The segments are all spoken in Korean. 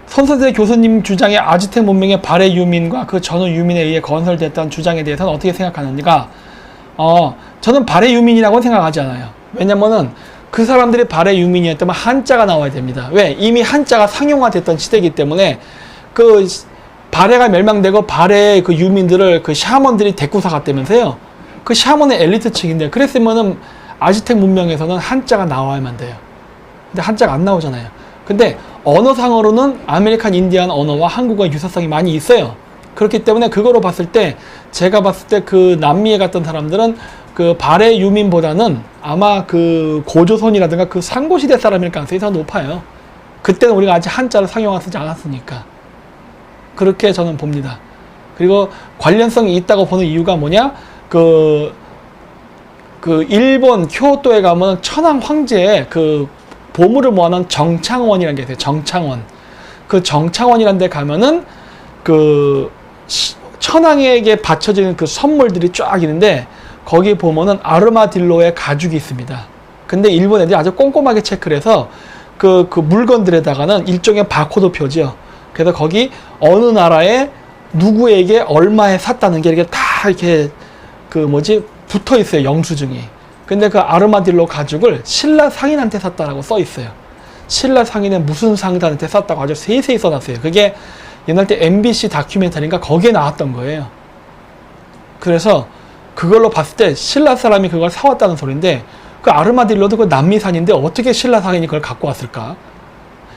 손선대 교수님 주장의 아즈텍 문명의 발해 유민과 그 전후 유민에 의해 건설됐던 주장에 대해서는 어떻게 생각하는지가 저는 발해 유민이라고 생각하지 않아요. 왜냐면은 그 사람들이 발해 유민이었다면 한자가 나와야 됩니다. 왜? 이미 한자가 상용화됐던 시대이기 때문에 그 발해가 멸망되고 발해의 그 유민들을 그 샤먼들이 데리고 사갔다면서요. 그 샤먼의 엘리트층인데 그랬으면은 아즈텍 문명에서는 한자가 나와야만 돼요. 근데 한자가 안 나오잖아요. 근데 언어상으로는 아메리칸 인디안 언어와 한국어 유사성이 많이 있어요. 그렇기 때문에 그거로 봤을 때 제가 봤을 때 그 남미에 갔던 사람들은 그 발해 유민보다는 아마 그 고조선이라든가 그 상고시대 사람일 가능성이 더 높아요. 그때는 우리가 아직 한자를 상용하지 않았으니까. 그렇게 저는 봅니다. 그리고 관련성이 있다고 보는 이유가 뭐냐? 그 일본 교토에 가면 천황 황제의 그 보물을 모아놓은 정창원이라는 게 있어요. 정창원. 그 정창원이라는 데 가면은 그 천황에게 바쳐지는 그 선물들이 쫙 있는데 거기 보면은 아르마딜로의 가죽이 있습니다. 근데 일본 애들이 아주 꼼꼼하게 체크를 해서 그 물건들에다가는 일종의 바코드 표지요. 그래서 거기 어느 나라에 누구에게 얼마에 샀다는 게 이렇게 다 이렇게 붙어 있어요. 영수증이. 근데 그 아르마딜로 가죽을 신라 상인한테 샀다라고 써 있어요. 신라 상인은 무슨 상인한테 샀다고 아주 세세히 써놨어요. 그게 옛날 때 MBC 다큐멘터리인가 거기에 나왔던 거예요. 그래서 그걸로 봤을 때 신라 사람이 그걸 사왔다는 소리인데 그 아르마딜로도 그 남미산인데 어떻게 신라 상인이 그걸 갖고 왔을까?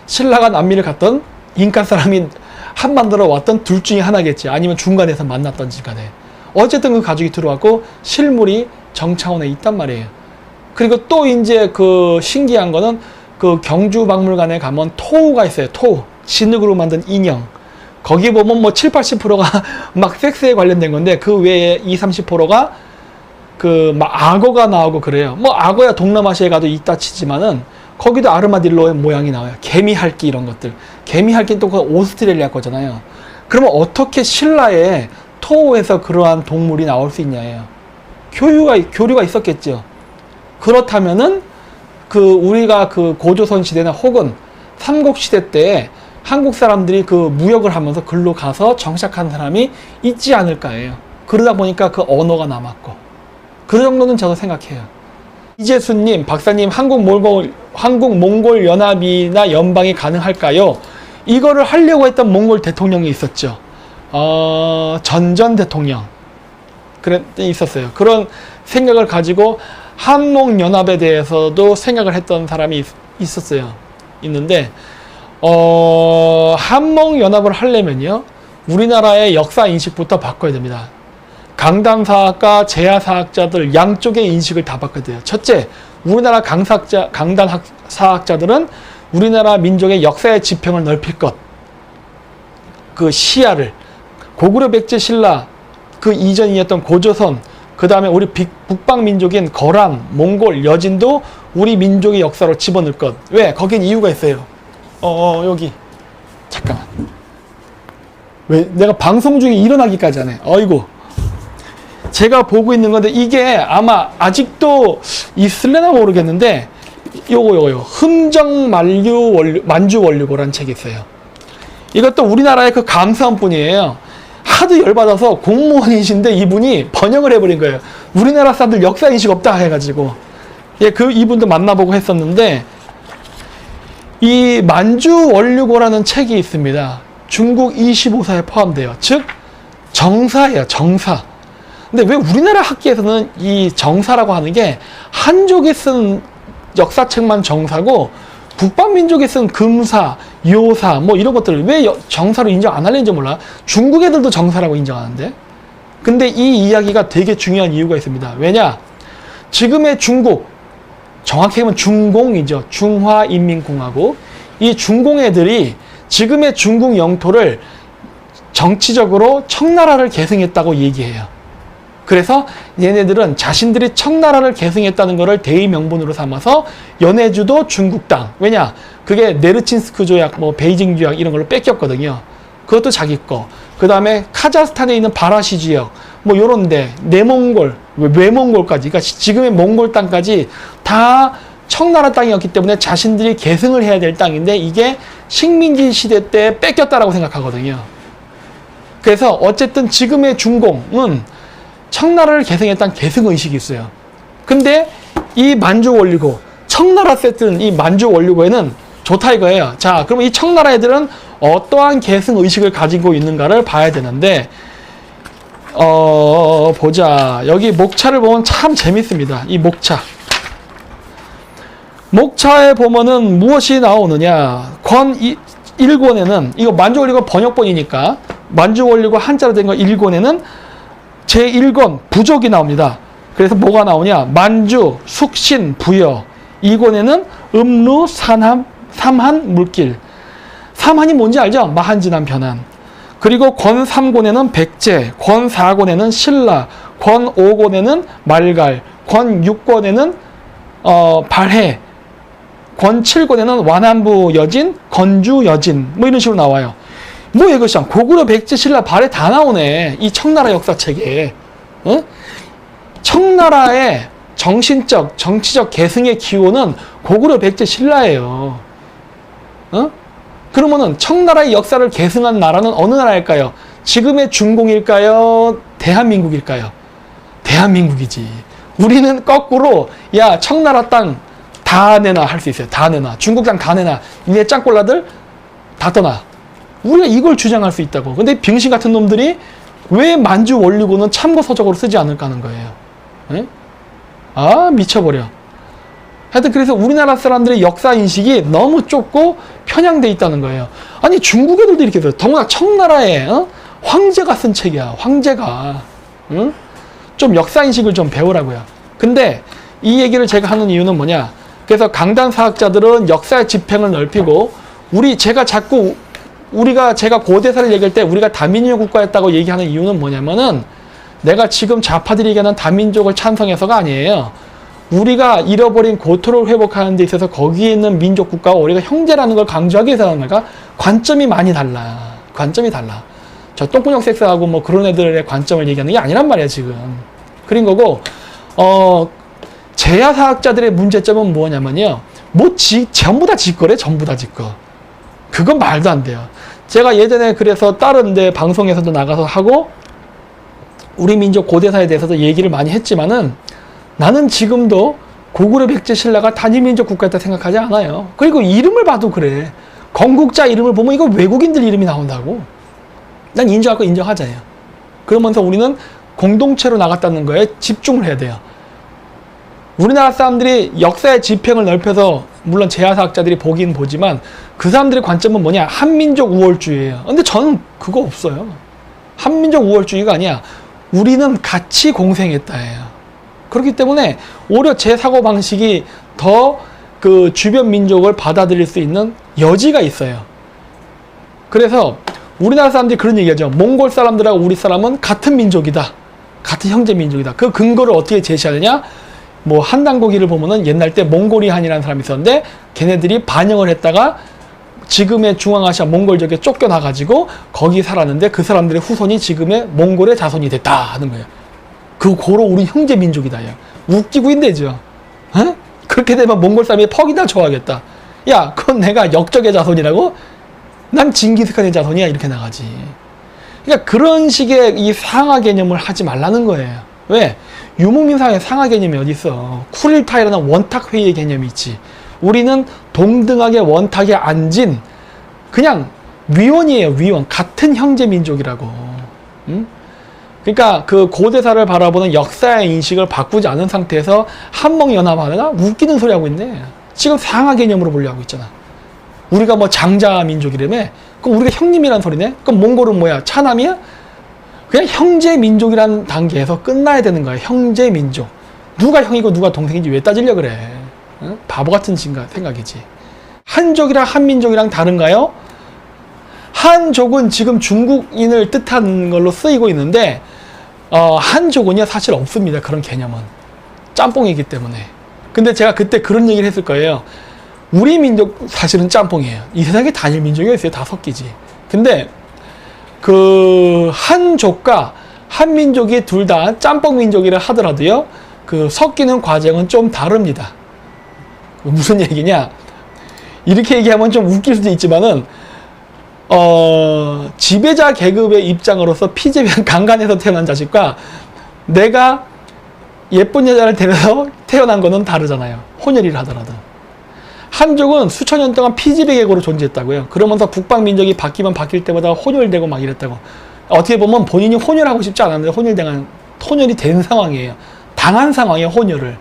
신라가 남미를 갔던 인카 사람이 한반도로 왔던 둘 중에 하나겠지. 아니면 중간에서 만났던지 간에. 어쨌든 그 가죽이 들어왔고 실물이 정창원에 있단 말이에요. 그리고 또 이제 그 신기한 거는 그 경주박물관에 가면 토우가 있어요. 토우. 진흙으로 만든 인형. 거기 보면 뭐 70~80%가 막 섹스에 관련된 건데 그 외에 20~30%가 그 막 악어가 나오고 그래요. 뭐 악어야 동남아시아에 가도 있다 치지만은 거기도 아르마딜로의 모양이 나와요. 개미핥기 이런 것들. 개미핥기는 또 그 오스트레일리아 거잖아요. 그러면 어떻게 신라에 토우에서 그러한 동물이 나올 수 있냐예요. 교류가 있었겠죠. 그렇다면은 우리가 그 고조선 시대나 혹은 삼국시대 때 한국 사람들이 그 무역을 하면서 글로 가서 정착한 사람이 있지 않을까예요. 그러다 보니까 그 언어가 남았고. 그 정도는 저도 생각해요. 이재수님, 박사님, 한국-몽골 연합이나 연방이 가능할까요? 이거를 하려고 했던 몽골 대통령이 있었죠. 전전 대통령. 있었어요. 그런 생각을 가지고 한몽연합에 대해서도 생각을 했던 사람이 있는데 한몽연합을 하려면요 우리나라의 역사 인식부터 바꿔야 됩니다. 강단사학과 제야사학자들 양쪽의 인식을 다 바꿔야 돼요. 첫째, 우리나라 강단사학자들은 우리나라 민족의 역사의 지평을 넓힐 것, 그 시야를 고구려 백제 신라 그 이전이었던 고조선, 그 다음에 우리 북방민족인 거란, 몽골, 여진도 우리 민족의 역사로 집어넣을 것. 왜? 거긴 이유가 있어요. 여기. 잠깐만. 왜? 내가 방송 중에 일어나기까지 하네. 어이구. 제가 보고 있는 건데 이게 아마 아직도 있을래나 모르겠는데 요거. 만주원류고라는 책이 있어요. 이것도 우리나라의 그 감사원 분이에요. 하도 열받아서 공무원이신데 이분이 번역을 해버린 거예요. 우리나라 사람들 역사인식 없다 해가지고. 예, 이분도 만나보고 했었는데, 이 만주원류고라는 책이 있습니다. 중국 25사에 포함돼요. 즉, 정사예요, 정사. 근데 왜 우리나라 학계에서는 이 정사라고 하는 게 한족이 쓴 역사책만 정사고, 북방민족이 쓴 금사, 요사 뭐 이런 것들을 왜 정사로 인정 안 하려는지 몰라. 중국 애들도 정사라고 인정하는데. 근데 이 이야기가 되게 중요한 이유가 있습니다. 왜냐? 지금의 중국, 정확히 하면 중공이죠. 중화인민공화국. 이 중공 애들이 지금의 중국 영토를 정치적으로 청나라를 계승했다고 얘기해요. 그래서 얘네들은 자신들이 청나라를 계승했다는 것을 대의 명분으로 삼아서 연해주도 중국 땅. 왜냐? 그게 네르친스크 조약, 베이징 조약 이런 걸로 뺏겼거든요. 그것도 자기 거. 그 다음에 카자흐스탄에 있는 바라시 지역, 뭐 요런데, 내몽골, 외몽골까지, 그러니까 지금의 몽골 땅까지 다 청나라 땅이었기 때문에 자신들이 계승을 해야 될 땅인데 이게 식민지 시대 때 뺏겼다라고 생각하거든요. 그래서 어쨌든 지금의 중공은 청나라를 계승했다는 계승의식이 있어요. 근데 이 만주 원리고, 청나라 세트는 이 만주 원리고에는 좋다 이거예요. 자, 그럼 이 청나라 애들은 어떠한 계승의식을 가지고 있는가를 봐야 되는데, 보자. 여기 목차를 보면 참 재밌습니다. 이 목차. 목차에 보면은 무엇이 나오느냐. 권 1권에는, 이거 만주 원리고 번역본이니까, 만주 원리고 한자로 된 거 1권에는 제1권 부족이 나옵니다. 그래서 뭐가 나오냐. 만주, 숙신, 부여. 2권에는 음루, 산함, 삼한, 물길. 삼한이 뭔지 알죠? 마한지남 변한. 그리고 권 3권에는 백제, 권 4권에는 신라, 권 5권에는 말갈, 권 6권에는 발해, 권 7권에는 완안부 여진, 건주 여진, 뭐 이런 식으로 나와요. 뭐 이것이 고구려, 백제, 신라, 발해 다 나오네. 이 청나라 역사책에. 어? 청나라의 정신적, 정치적 계승의 기원은 고구려, 백제, 신라예요. 그러면은 청나라의 역사를 계승한 나라는 어느 나라일까요? 지금의 중공일까요? 대한민국일까요? 대한민국이지. 우리는 거꾸로, 야, 청나라 땅 다 내놔 할 수 있어요. 다 내놔. 중국 땅 다 내놔. 니네 짱꼴라들 다 떠나. 우리가 이걸 주장할 수 있다고. 근데 병신 같은 놈들이 왜 만주 원리고는 참고서적으로 쓰지 않을까 하는 거예요. 에? 아, 미쳐버려. 하여튼 그래서 우리나라 사람들의 역사 인식이 너무 좁고 편향돼 있다는 거예요. 아니, 중국 애들도 이렇게 써요. 더구나 청나라의 황제가 쓴 책이야. 황제가. 응? 좀 역사 인식을 좀 배우라고요. 근데 이 얘기를 제가 하는 이유는 뭐냐. 그래서 강단사학자들은 역사의 지평을 넓히고, 제가 고대사를 얘기할 때 우리가 다민족 국가였다고 얘기하는 이유는 뭐냐면은, 내가 지금 좌파들이 얘기하는 다민족을 찬성해서가 아니에요. 우리가 잃어버린 고토를 회복하는 데 있어서 거기에 있는 민족 국가와 우리가 형제라는 걸 강조하기 위해서 하는 거니까 관점이 많이 달라. 관점이 달라. 저 똥구녕 섹스하고 뭐 그런 애들의 관점을 얘기하는 게 아니란 말이야, 지금. 그런 거고, 제야사학자들의 문제점은 뭐냐면요. 전부 다 짓거래, 전부 다 짓거. 그건 말도 안 돼요. 제가 예전에 그래서 다른 데 방송에서도 나가서 하고, 우리 민족 고대사에 대해서도 얘기를 많이 했지만은, 나는 지금도 고구려, 백제, 신라가 단일민족 국가였다 생각하지 않아요. 그리고 이름을 봐도 그래. 건국자 이름을 보면 이거 외국인들 이름이 나온다고. 난 인정할 거 인정하자요. 그러면서 우리는 공동체로 나갔다는 거에 집중을 해야 돼요. 우리나라 사람들이 역사의 지평을 넓혀서, 물론 제야사학자들이 보긴 보지만 그 사람들의 관점은 뭐냐? 한민족 우월주의예요. 근데 저는 그거 없어요. 한민족 우월주의가 아니야. 우리는 같이 공생했다예요. 그렇기 때문에 오히려 제 사고방식이 더 그 주변 민족을 받아들일 수 있는 여지가 있어요. 그래서 우리나라 사람들이 그런 얘기하죠. 몽골 사람들하고 우리 사람은 같은 민족이다. 같은 형제 민족이다. 그 근거를 어떻게 제시하느냐? 뭐 한당고기를 보면은 옛날 때 몽골이한이라는 사람이 있었는데, 걔네들이 반영을 했다가 지금의 중앙아시아 몽골족에 쫓겨나가지고 거기 살았는데 그 사람들의 후손이 지금의 몽골의 자손이 됐다 하는 거예요. 고로 우리 형제 민족이다. 야. 웃기고 있는데죠. 어? 그렇게 되면 몽골 사람이 퍽이나 좋아하겠다. 야, 그건 내가 역적의 자손이라고? 난 징기스칸의 자손이야. 이렇게 나가지. 그러니까 그런 식의 이 상하 개념을 하지 말라는 거예요. 왜? 유목민상의 상하 개념이 어디 있어? 쿠릴타이라는 원탁 회의의 개념이 있지. 우리는 동등하게 원탁에 앉은 그냥 위원이에요. 위원. 같은 형제 민족이라고. 응? 그러니까 그 고대사를 바라보는 역사의 인식을 바꾸지 않은 상태에서 한목연합하다가 웃기는 소리 하고 있네. 지금 상하 개념으로 보려고 있잖아. 우리가 뭐 장자 민족이라며? 그럼 우리가 형님이란 소리네? 그럼 몽골은 뭐야? 차남이야? 그냥 형제 민족이라는 단계에서 끝나야 되는 거야. 형제 민족. 누가 형이고 누가 동생인지 왜 따지려 그래? 응? 바보 같은 생각이지. 한족이랑 한민족이랑 다른가요? 한족은 지금 중국인을 뜻하는 걸로 쓰이고 있는데, 한족은요 사실 없습니다. 그런 개념은 짬뽕이기 때문에. 근데 제가 그때 그런 얘기를 했을 거예요. 우리 민족 사실은 짬뽕이에요. 이 세상에 단일 민족이 있어요. 다 섞이지. 근데 그 한족과 한민족이 둘 다 짬뽕 민족이라 하더라도요, 그 섞이는 과정은 좀 다릅니다. 무슨 얘기냐? 이렇게 얘기하면 좀 웃길 수도 있지만은, 지배자 계급의 입장으로서 피지면 강간해서 태어난 자식과 내가 예쁜 여자를 데려서 태어난 거는 다르잖아요. 혼혈이라 하더라도. 한족은 수천 년 동안 피지배 계급으로 존재했다고요. 그러면서 북방민족이 바뀌면 바뀔 때마다 혼혈되고 막 이랬다고. 어떻게 보면 본인이 혼혈하고 싶지 않았는데 혼혈이 된 상황이에요. 당한 상황이에요, 혼혈을.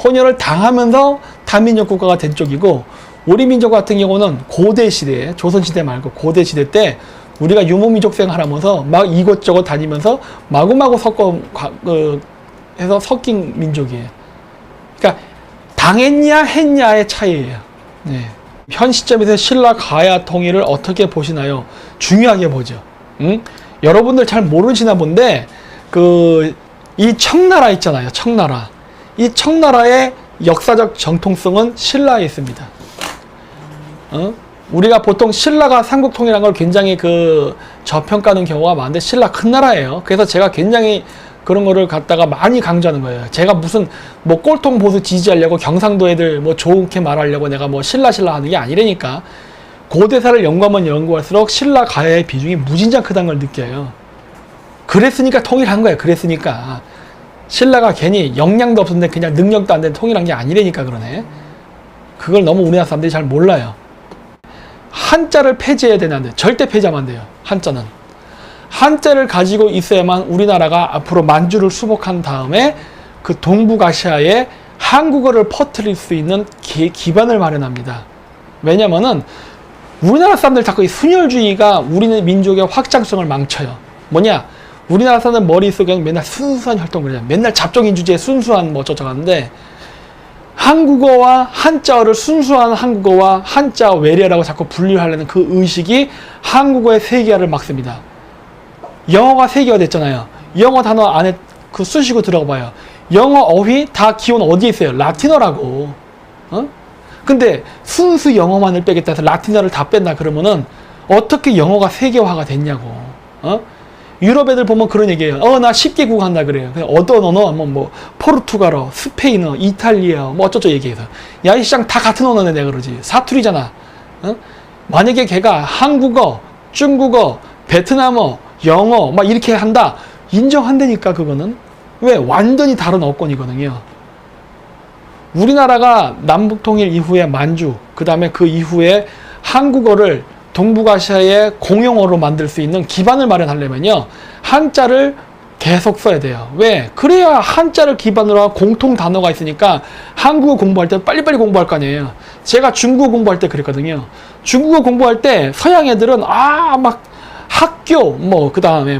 혼혈을 당하면서 다민족 국가가 된 쪽이고, 우리 민족 같은 경우는 고대 시대에, 조선시대 말고 고대 시대 때 우리가 유목민족 생활하면서 막 이곳저곳 다니면서 마구마구 해서 섞인 민족이에요. 그러니까 당했냐 했냐의 차이예요. 네. 현 시점에서 신라 가야 통일을 어떻게 보시나요? 중요하게 보죠. 응? 여러분들 잘 모르시나 본데 이 청나라 있잖아요. 청나라. 이 청나라의 역사적 정통성은 신라에 있습니다. 우리가 보통 신라가 삼국통일한 걸 굉장히 저평가하는 경우가 많은데, 신라 큰 나라예요. 그래서 제가 굉장히 그런 거를 갖다가 많이 강조하는 거예요. 제가 무슨 꼴통 보수 지지하려고 경상도 애들 좋게 말하려고 내가 신라 하는 게 아니라니까. 고대사를 연구하면 연구할수록 신라 가야의 비중이 무진장 크다는 걸 느껴요. 그랬으니까 통일한 거예요. 그랬으니까. 신라가 괜히 역량도 없었는데 그냥 능력도 안 된 통일한 게 아니라니까 그러네. 그걸 너무 우리나라 사람들이 잘 몰라요. 한자를 폐지해야 되는데 절대 폐지하면 안 돼요. 한자는. 한자를 가지고 있어야만 우리나라가 앞으로 만주를 수복한 다음에 그 동북아시아에 한국어를 퍼뜨릴 수 있는 기반을 마련합니다. 왜냐면은 우리나라 사람들 자꾸 이 순혈주의가 우리 민족의 확장성을 망쳐요. 뭐냐? 우리나라 사람들 머릿속에는 맨날 순수한 활동을 해요. 맨날 잡종인 주제에 순수한 어쩌고 하는데, 한국어와 한자어를 순수한 한국어와 한자 외래라고 자꾸 분류하려는 그 의식이 한국어의 세계화를 막습니다. 영어가 세계화 됐잖아요. 영어 단어 안에 쑤시고 들어가 봐요. 영어 어휘 다 기원 어디에 있어요? 라틴어라고. 근데 순수 영어만을 빼겠다 해서 라틴어를 다 뺀다 그러면은 어떻게 영어가 세계화가 됐냐고. 유럽 애들 보면 그런 얘기예요. 나 10개국 한다 그래요. 어떤 언어, 포르투갈어, 스페인어, 이탈리아어, 어쩌죠 얘기해서. 야, 이 시장 다 같은 언어네, 내가 그러지. 사투리잖아. 만약에 걔가 한국어, 중국어, 베트남어, 영어, 이렇게 한다. 인정한다니까, 그거는. 왜? 완전히 다른 어권이거든요. 우리나라가 남북통일 이후에 만주, 그 다음에 그 이후에 한국어를 동북아시아의 공용어로 만들 수 있는 기반을 마련하려면요, 한자를 계속 써야 돼요. 왜? 그래야 한자를 기반으로 한 공통 단어가 있으니까 한국어 공부할 때 빨리빨리 공부할 거 아니에요. 제가 중국어 공부할 때 그랬거든요. 중국어 공부할 때 서양 애들은 학교, 그 다음에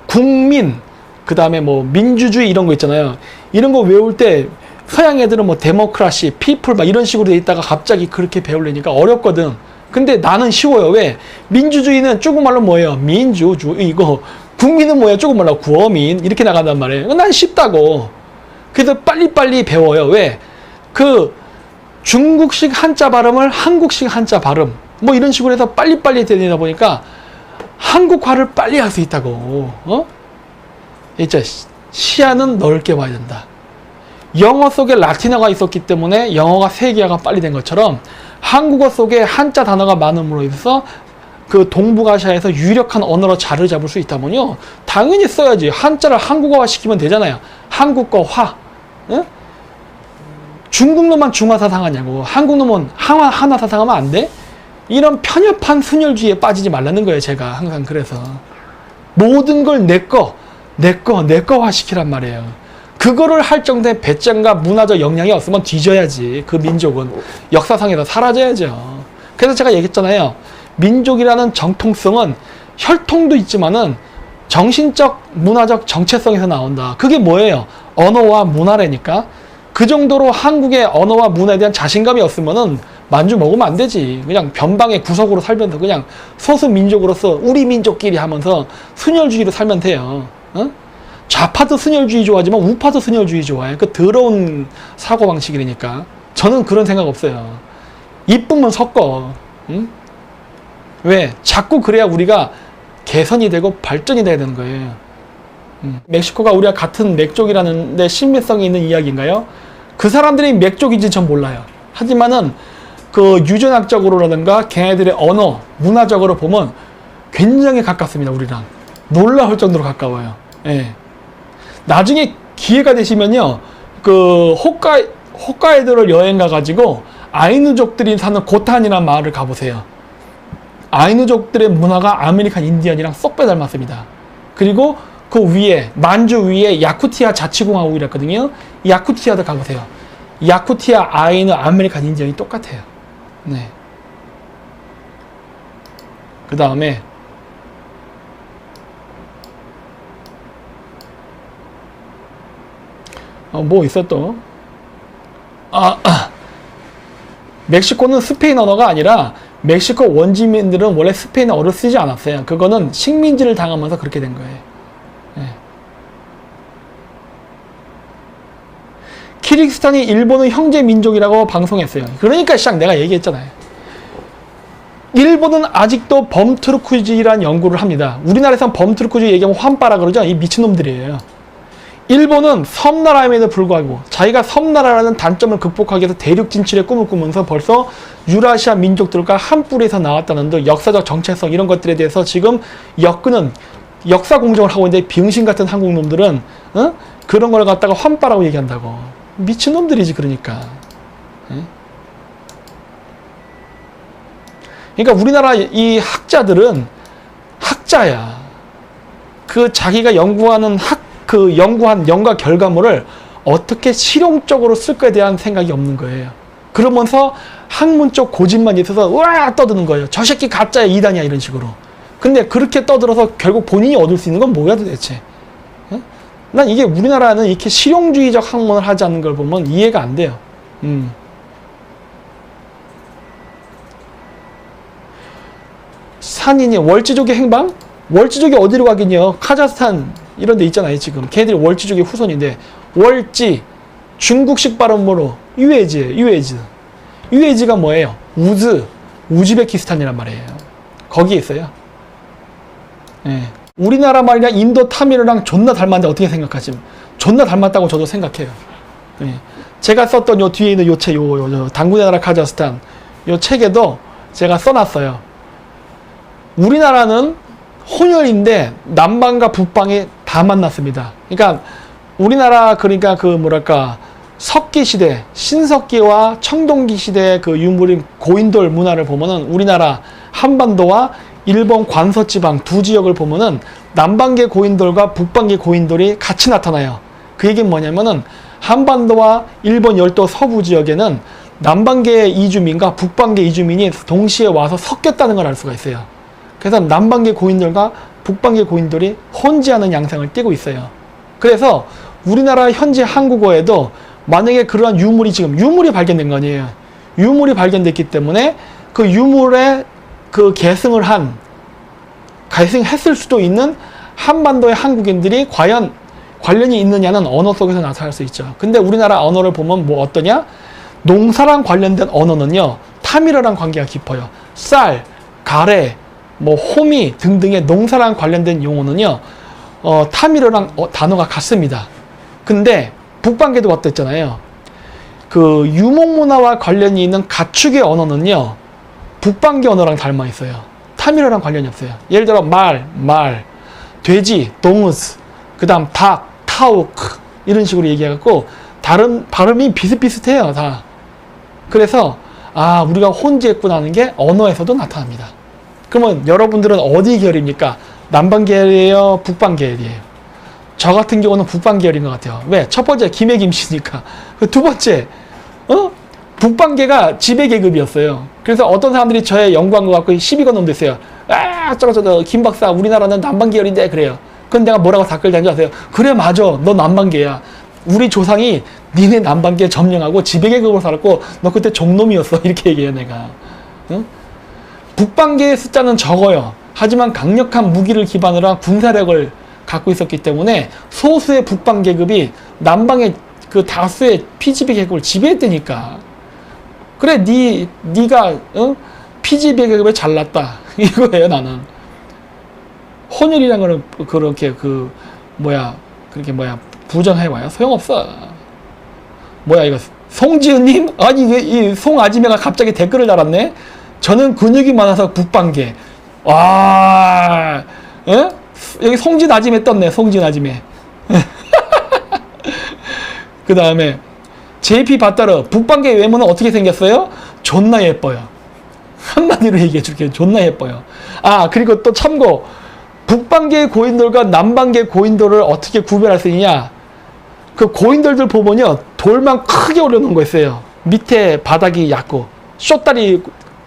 국민, 그 다음에 민주주의 이런 거 있잖아요. 이런 거 외울 때 서양 애들은 데모크라시, 피플 이런 식으로 돼 있다가 갑자기 그렇게 배우려니까 어렵거든. 근데 나는 쉬워요. 왜? 민주주의는 조금말로 뭐예요? 민주주의고, 국민은 뭐예요? 조금말로 구어민, 이렇게 나간단 말이에요. 난 쉽다고. 그래서 빨리빨리 배워요. 왜? 중국식 한자 발음을 한국식 한자 발음, 이런 식으로 해서 빨리빨리 되다 보니까 한국화를 빨리 할 수 있다고. 진짜 시야는 넓게 봐야 된다. 영어 속에 라틴어가 있었기 때문에 영어가 세계화가 빨리 된 것처럼 한국어 속에 한자 단어가 많음으로 인해서 그 동북아시아에서 유력한 언어로 자리를 잡을 수 있다면요, 당연히 써야지. 한자를 한국어화 시키면 되잖아요. 한국어화. 응? 중국놈만 중화사상 하냐고. 한국놈은 한화사상 하면 안 돼? 이런 편협한 순혈주의에 빠지지 말라는 거예요. 제가 항상 그래서 모든 걸 내 거화 시키란 말이에요. 그거를 할 정도의 배짱과 문화적 역량이 없으면 뒤져야지. 그 민족은 역사상에서 사라져야죠. 그래서 제가 얘기했잖아요. 민족이라는 정통성은 혈통도 있지만은 정신적, 문화적 정체성에서 나온다. 그게 뭐예요? 언어와 문화라니까. 그 정도로 한국의 언어와 문화에 대한 자신감이 없으면은 만주 먹으면 안 되지. 그냥 변방의 구석으로 살면서 그냥 소수 민족으로서 우리 민족끼리 하면서 순혈주의로 살면 돼요. 좌파도 순혈주의 좋아하지만 우파도 순혈주의 좋아해. 그 더러운 사고방식이니까. 저는 그런 생각 없어요. 이쁘면 섞어. 응? 왜? 자꾸 그래야 우리가 개선이 되고 발전이 돼야 되는 거예요. 멕시코가 우리가 같은 맥족이라는데 신빙성이 있는 이야기인가요? 그 사람들이 맥족인지 전 몰라요. 하지만은 그 유전학적으로라든가 걔네들의 언어, 문화적으로 보면 굉장히 가깝습니다. 우리랑 놀라울 정도로 가까워요. 예. 나중에 기회가 되시면요, 그 홋카이도를 여행 가가지고 아이누족들이 사는 고탄이라는 마을을 가보세요. 아이누족들의 문화가 아메리칸 인디언이랑 쏙 빼닮았습니다. 그리고 그 위에, 만주 위에 야쿠티아 자치공화국이랬거든요. 야쿠티아도 가보세요. 야쿠티아 아이누 아메리칸 인디언이 똑같아요. 네. 그 다음에 뭐 있어 또? 멕시코는 스페인 언어가 아니라 멕시코 원주민들은 원래 스페인어를 쓰지 않았어요. 그거는 식민지를 당하면서 그렇게 된 거예요. 네. 키르기스탄이 일본의 형제 민족이라고 방송했어요. 그러니까 시작 내가 얘기했잖아요. 일본은 아직도 범투르크주의라는 연구를 합니다. 우리나라에선 범투르크주의 얘기하면 환빠라 그러죠. 이 미친놈들이에요. 일본은 섬나라임에도 불구하고 자기가 섬나라라는 단점을 극복하기 위해서 대륙 진출의 꿈을 꾸면서 벌써 유라시아 민족들과 한 뿌리에서 나왔다는 등 역사적 정체성 이런 것들에 대해서 지금 엮는 역사 공정을 하고 있는데 비응신 같은 한국 놈들은 그런 걸 갖다가 환빠라고 얘기한다고. 미친놈들이지 그러니까. 그러니까 우리나라 이 학자들은 학자야. 그 자기가 연구하는 연구한 연구 결과물을 어떻게 실용적으로 쓸 거에 대한 생각이 없는 거예요. 그러면서 학문 쪽 고집만 있어서 우와 떠드는 거예요. 저 새끼 가짜야 이단이야 이런 식으로. 근데 그렇게 떠들어서 결국 본인이 얻을 수 있는 건 뭐야 도대체? 난 이게 우리나라는 이렇게 실용주의적 학문을 하지 않는 걸 보면 이해가 안 돼요. 산인이 월지족의 행방? 월지족이 어디로 가겠냐? 카자흐스탄 이런 데 있잖아요. 지금 걔들이 월지족의 후손인데 월지 중국식 발음으로 유에지예요. 유에지가 뭐예요? 우즈베키스탄이란 말이에요. 거기에 있어요. 예. 우리나라 말이랑 인도 타밀이랑 존나 닮았는데 어떻게 생각하시면 존나 닮았다고 저도 생각해요. 예. 제가 썼던 요 뒤에 있는 요 책, 요 당군의 나라 카자흐스탄 요 책에도 제가 써놨어요. 우리나라는 혼혈인데 남방과 북방이 다 만났습니다. 그러니까 우리나라 그러니까 그 뭐랄까 석기 시대, 신석기와 청동기 시대의 그 유물인 고인돌 문화를 보면은 우리나라 한반도와 일본 관서지방 두 지역을 보면은 남방계 고인돌과 북방계 고인돌이 같이 나타나요. 그 얘기는 뭐냐면은 한반도와 일본 열도 서부 지역에는 남방계 이주민과 북방계 이주민이 동시에 와서 섞였다는 걸 알 수가 있어요. 그래서 남방계 고인돌과 북방계 고인돌이 혼지하는 양상을 띠고 있어요. 그래서 우리나라 현재 한국어에도 만약에 그러한 유물이 지금 유물이 발견된 거 아니에요. 유물이 발견됐기 때문에 그 유물에 그 계승했을 수도 있는 한반도의 한국인들이 과연 관련이 있느냐는 언어 속에서 나타날 수 있죠. 근데 우리나라 언어를 보면 뭐 어떠냐? 농사랑 관련된 언어는요, 타밀어랑 관계가 깊어요. 쌀, 가래, 뭐 호미 등등의 농사랑 관련된 용어는요, 타밀어랑 단어가 같습니다. 근데 북방계도 왔다 했잖아요. 그 유목문화와 관련이 있는 가축의 언어는요, 북방계 언어랑 닮아 있어요. 타밀어랑 관련이 없어요. 예를 들어 말, 돼지, 동우스, 그 다음 닭, 타우크 이런 식으로 얘기해갖고 다른 발음이 비슷비슷해요 다. 그래서 우리가 혼지했구나 하는 게 언어에서도 나타납니다. 그러면 여러분들은 어디 계열입니까? 남방 계열이에요? 북방 계열이에요? 저 같은 경우는 북방 계열인 것 같아요. 왜? 첫 번째 김해김씨니까. 두 번째 북방계가 지배계급이었어요. 그래서 어떤 사람들이 저의 연구한 거 갖고 시비 건 놈도 있어요. 저거 김 박사 우리나라는 남방 계열인데 그래요. 그건 내가 뭐라고 댓글 단지 아세요? 그래 맞아 너 남방계야. 우리 조상이 니네 남방계 점령하고 지배계급으로 살았고 너 그때 종놈이었어 이렇게 얘기해요 내가. 응? 북방계의 숫자는 적어요. 하지만 강력한 무기를 기반으로 한 군사력을 갖고 있었기 때문에 소수의 북방 계급이 남방의 그 다수의 피지배 계급을 지배했다니까. 그래 네가 피지배 계급에 잘났다 이거예요 나는. 혼혈이란 거는 그렇게 그렇게 부정해봐요. 소용없어. 뭐야 이거 송지은님? 아니 왜 이 송아지매가 갑자기 댓글을 달았네? 저는 근육이 많아서 북방계. 와, 에? 여기 송진 아지매 떴네. 송진 아지매. 그 다음에 JP 바따르 북방계 외모는 어떻게 생겼어요? 존나 예뻐요. 한마디로 얘기해줄게요. 존나 예뻐요. 아 그리고 또 참고 북방계 고인돌과 남방계 고인돌을 어떻게 구별할 수 있냐? 그 고인돌들 보면요 돌만 크게 올려놓은 거 있어요. 밑에 바닥이 얕고 쇼다리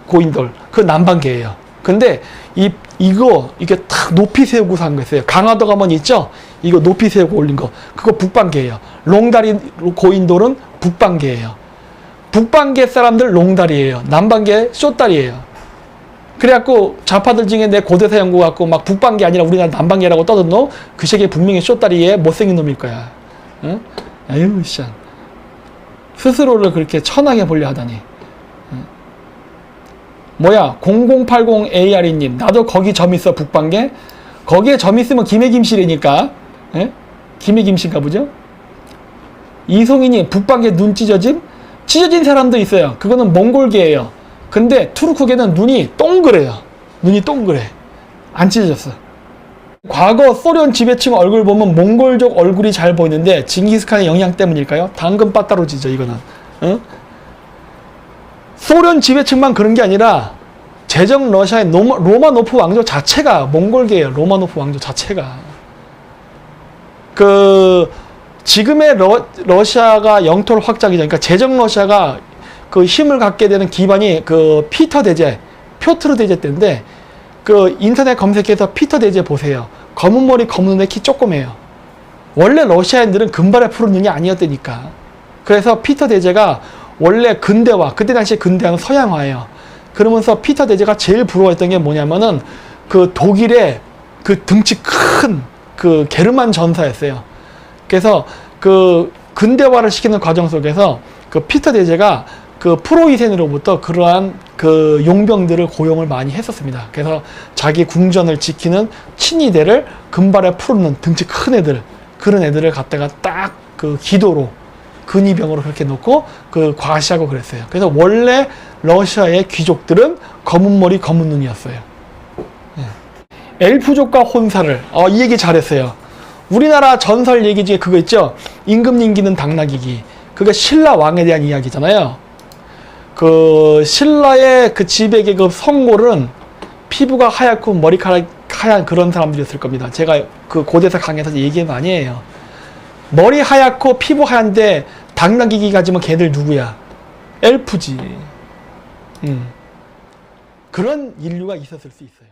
고인돌 그 남방계예요. 근데 이게 탁 높이 세우고 산 거 있어요. 강화도 가면 있죠? 이거 높이 세우고 올린 거 그거 북방계예요. 롱다리 고인돌은 북방계예요. 북방계 사람들 롱다리예요. 남방계 쇼다리예요. 그래갖고 좌파들 중에 내 고대사 연구 갖고 막 북방계 아니라 우리나라 남방계라고 떠든 놈 그 새끼 분명히 쇼다리에 못생긴 놈일 거야. 응? 아유 씨 스스로를 그렇게 천하게 보려 하다니. 응? 뭐야 0080ARE님 나도 거기 점 있어 북방계? 거기에 점 있으면 김해김씨라니까. 김해김씨인가 보죠? 이송이님 북방계 눈 찢어짐? 찢어진 사람도 있어요. 그거는 몽골계예요. 근데 투르크계는 눈이 동그래요. 눈이 동그래. 안 찢어졌어. 과거 소련 지배층 얼굴 보면 몽골족 얼굴이 잘 보이는데 징기스칸의 영향 때문일까요? 당근 빠따로지죠 이거는. 응? 소련 지배층만 그런 게 아니라 제정 러시아의 로마노프 왕조 자체가 몽골계예요. 로마노프 왕조 자체가. 지금의 러시아가 영토를 확장이죠. 그러니까 제정 러시아가 그 힘을 갖게 되는 기반이 표트르 대제 때인데 인터넷 검색해서 피터 대제 보세요. 검은 머리 검은 눈에 키 조그매요. 원래 러시아인들은 금발에 푸른 눈이 아니었다니까. 그래서 피터 대제가 원래 근대화, 그때 당시에 근대화는 서양화예요. 그러면서 피터 대제가 제일 부러워했던 게 뭐냐면은 독일의 등치 큰 게르만 전사였어요. 그래서 근대화를 시키는 과정 속에서 피터 대제가 프로이센으로부터 그러한 용병들을 고용을 많이 했었습니다. 그래서 자기 궁전을 지키는 친위대를 금발에 푸른 등치 큰 애들 그런 애들을 갖다가 딱 기도로 근위병으로 그렇게 놓고 과시하고 그랬어요. 그래서 원래 러시아의 귀족들은 검은 머리 검은 눈이었어요. 엘프족과 혼사를 이 얘기 잘했어요. 우리나라 전설 얘기 중에 그거 있죠. 임금님기는 당나귀기. 그게 신라 왕에 대한 이야기잖아요. 신라의 지배계 성골은 피부가 하얗고 머리카락 하얀 그런 사람들이었을 겁니다. 제가 고대사 강의에서 얘기 많이 해요. 머리 하얗고 피부 하얀데 당나귀기 가지면 걔들 누구야? 엘프지. 그런 인류가 있었을 수 있어요.